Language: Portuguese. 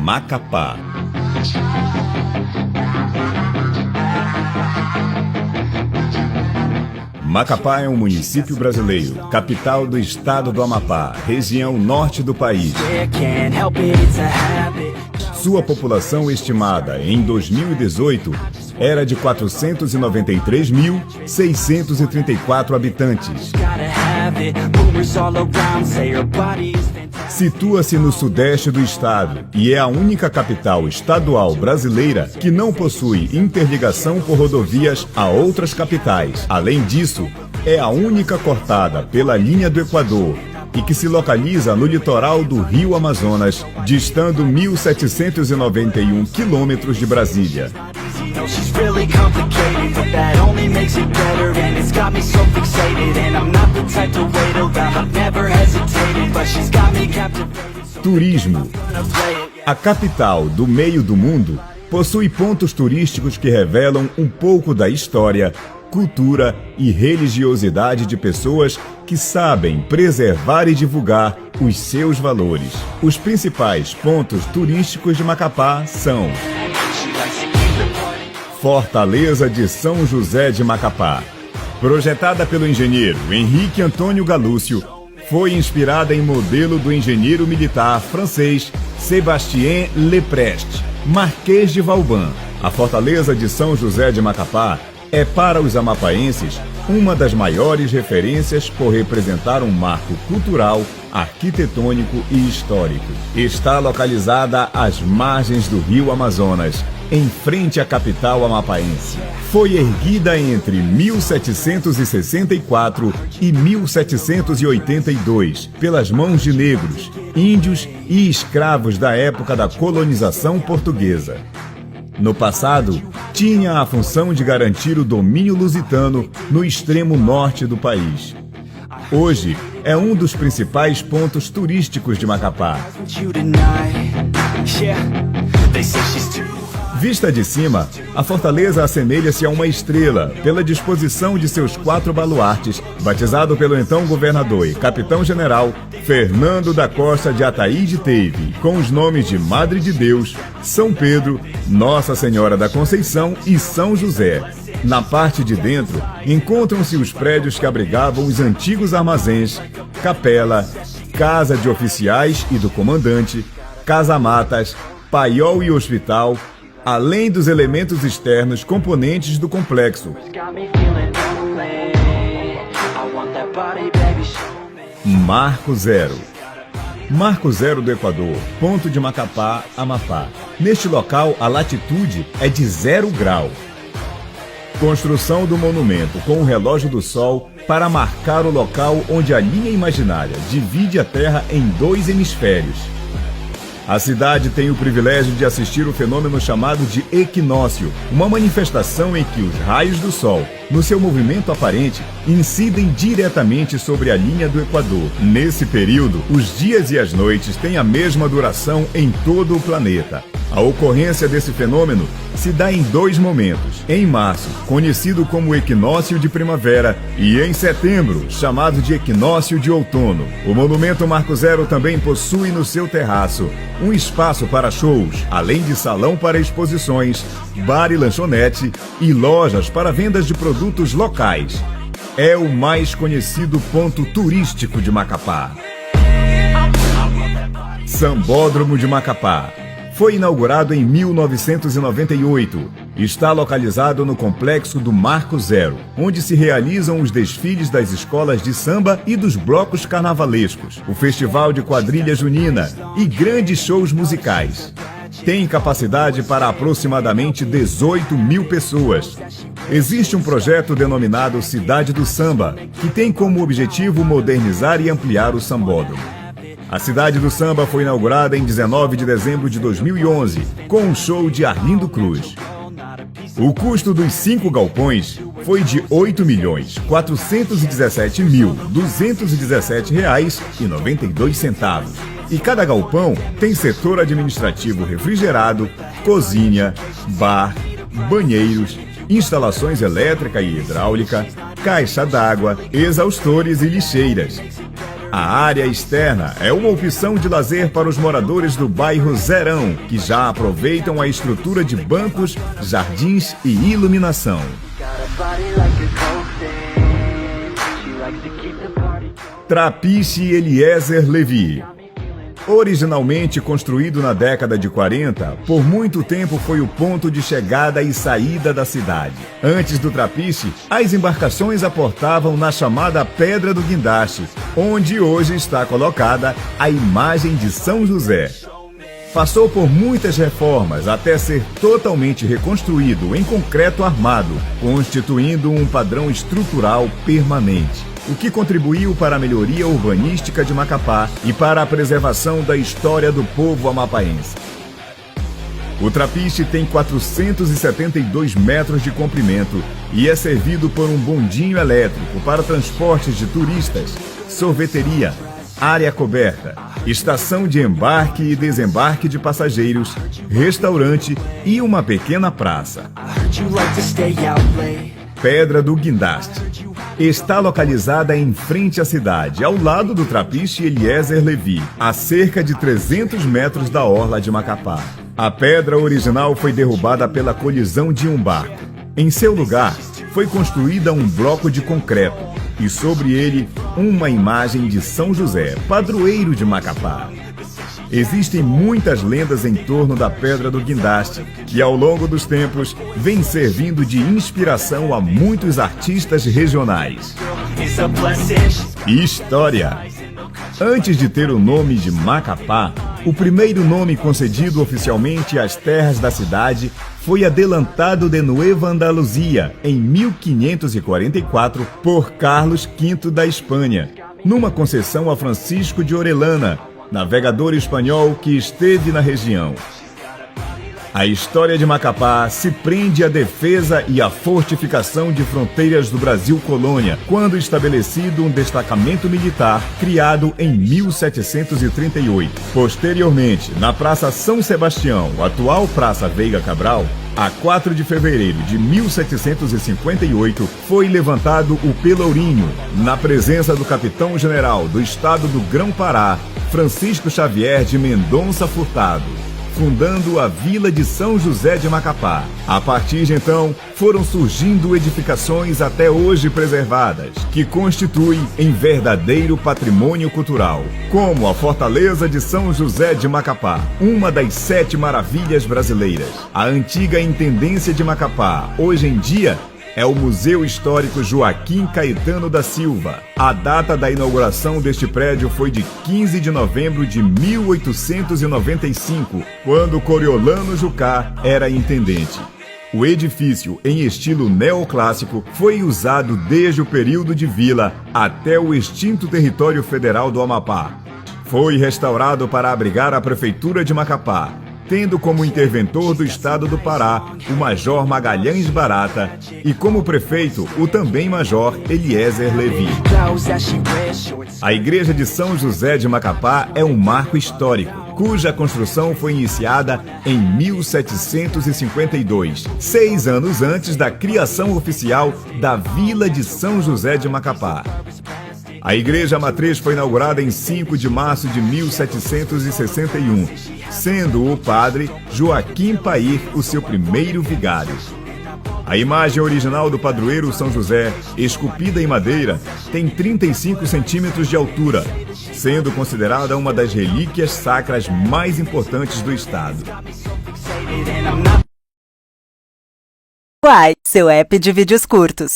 Macapá. Macapá é um município brasileiro, capital do estado do Amapá, região norte do país. Sua população estimada em 2018 era de 493.634 habitantes. Situa-se no sudeste do estado e é a única capital estadual brasileira que não possui interligação por rodovias a outras capitais. Além disso, é a única cortada pela linha do Equador e que se localiza no litoral do Rio Amazonas, distando 1.791 quilômetros de Brasília. Turismo. A capital do meio do mundo possui pontos turísticos que revelam um pouco da história, cultura e religiosidade de pessoas que sabem preservar e divulgar os seus valores. Os principais pontos turísticos de Macapá são: Fortaleza de São José de Macapá. Projetada pelo engenheiro Henrique Antônio Galúcio, foi inspirada em modelo do engenheiro militar francês Sébastien Leprest, Marquês de Vauban. A Fortaleza de São José de Macapá é para os amapaenses uma das maiores referências por representar um marco cultural, arquitetônico e histórico. Está localizada às margens do Rio Amazonas, em frente à capital amapaense. Foi erguida entre 1764 e 1782 pelas mãos de negros, índios e escravos da época da colonização portuguesa. No passado, tinha a função de garantir o domínio lusitano no extremo norte do país. Hoje, é um dos principais pontos turísticos de Macapá. Vista de cima, a fortaleza assemelha-se a uma estrela pela disposição de seus 4 baluartes, batizado pelo então governador e capitão-general Fernando da Costa de Ataíde Teve, com os nomes de Madre de Deus, São Pedro, Nossa Senhora da Conceição e São José. Na parte de dentro, encontram-se os prédios que abrigavam os antigos armazéns, capela, casa de oficiais e do comandante, casa-matas, paiol e hospital, além dos elementos externos componentes do complexo. Marco Zero. Marco Zero do Equador, ponto de Macapá, Amapá. Neste local, a latitude é de 0 grau. Construção do monumento com o relógio do sol para marcar o local onde a linha imaginária divide a Terra em 2 hemisférios. A cidade tem o privilégio de assistir o fenômeno chamado de equinócio, uma manifestação em que os raios do Sol, no seu movimento aparente, incidem diretamente sobre a linha do Equador. Nesse período, os dias e as noites têm a mesma duração em todo o planeta. A ocorrência desse fenômeno se dá em 2 momentos. Em março, conhecido como equinócio de primavera, e em setembro, chamado de equinócio de outono. O monumento Marco Zero também possui no seu terraço um espaço para shows, além de salão para exposições, bar e lanchonete e lojas para vendas de produtos locais. É o mais conhecido ponto turístico de Macapá. Sambódromo de Macapá. Foi inaugurado em 1998. Está localizado no complexo do Marco Zero, onde se realizam os desfiles das escolas de samba e dos blocos carnavalescos, o festival de quadrilha junina e grandes shows musicais. Tem capacidade para aproximadamente 18.000 pessoas. Existe um projeto denominado Cidade do Samba, que tem como objetivo modernizar e ampliar o sambódromo. A Cidade do Samba foi inaugurada em 19 de dezembro de 2011, com um show de Arlindo Cruz. O custo dos 5 galpões foi de R$ 8.417.217,92. E cada galpão tem setor administrativo refrigerado, cozinha, bar, banheiros, instalações elétrica e hidráulica, caixa d'água, exaustores e lixeiras. A área externa é uma opção de lazer para os moradores do bairro Zerão, que já aproveitam a estrutura de bancos, jardins e iluminação. Trapiche Eliezer Levi. Originalmente construído na década de 40, por muito tempo foi o ponto de chegada e saída da cidade. Antes do trapiche, as embarcações aportavam na chamada Pedra do Guindaste, onde hoje está colocada a imagem de São José. Passou por muitas reformas até ser totalmente reconstruído em concreto armado, constituindo um padrão estrutural permanente, o que contribuiu para a melhoria urbanística de Macapá e para a preservação da história do povo amapaense. O trapiche tem 472 metros de comprimento e é servido por um bondinho elétrico para transportes de turistas, sorveteria, área coberta, estação de embarque e desembarque de passageiros, restaurante e uma pequena praça. Pedra do Guindaste. Está localizada em frente à cidade, ao lado do trapiche Eliezer Levi, a cerca de 300 metros da orla de Macapá. A pedra original foi derrubada pela colisão de um barco. Em seu lugar, foi construída um bloco de concreto e sobre ele uma imagem de São José, padroeiro de Macapá. Existem muitas lendas em torno da Pedra do Guindaste, que ao longo dos tempos vem servindo de inspiração a muitos artistas regionais. História. Antes de ter o nome de Macapá, o primeiro nome concedido oficialmente às terras da cidade foi adelantado de Nueva Andaluzia, em 1544, por Carlos V da Espanha, numa concessão a Francisco de Orellana, navegador espanhol que esteve na região. A história de Macapá se prende à defesa e à fortificação de fronteiras do Brasil colônia, quando estabelecido um destacamento militar criado em 1738. Posteriormente, na Praça São Sebastião, atual Praça Veiga Cabral, a 4 de fevereiro de 1758, foi levantado o Pelourinho, na presença do capitão-general do estado do Grão-Pará, Francisco Xavier de Mendonça Furtado, fundando a Vila de São José de Macapá. A partir de então, foram surgindo edificações até hoje preservadas, que constituem em verdadeiro patrimônio cultural, como a Fortaleza de São José de Macapá, uma das 7 maravilhas brasileiras. A antiga Intendência de Macapá, hoje em dia, é o Museu Histórico Joaquim Caetano da Silva. A data da inauguração deste prédio foi de 15 de novembro de 1895, quando Coriolano Jucá era intendente. O edifício, em estilo neoclássico, foi usado desde o período de vila até o extinto território federal do Amapá. Foi restaurado para abrigar a Prefeitura de Macapá, tendo como interventor do estado do Pará o Major Magalhães Barata e como prefeito o também Major Eliezer Levi. A Igreja de São José de Macapá é um marco histórico, cuja construção foi iniciada em 1752, 6 anos antes da criação oficial da Vila de São José de Macapá. A Igreja Matriz foi inaugurada em 5 de março de 1761, sendo o padre Joaquim Pair o seu primeiro vigário. A imagem original do padroeiro São José, esculpida em madeira, tem 35 centímetros de altura, sendo considerada uma das relíquias sacras mais importantes do estado. Quai, seu app de vídeos curtos.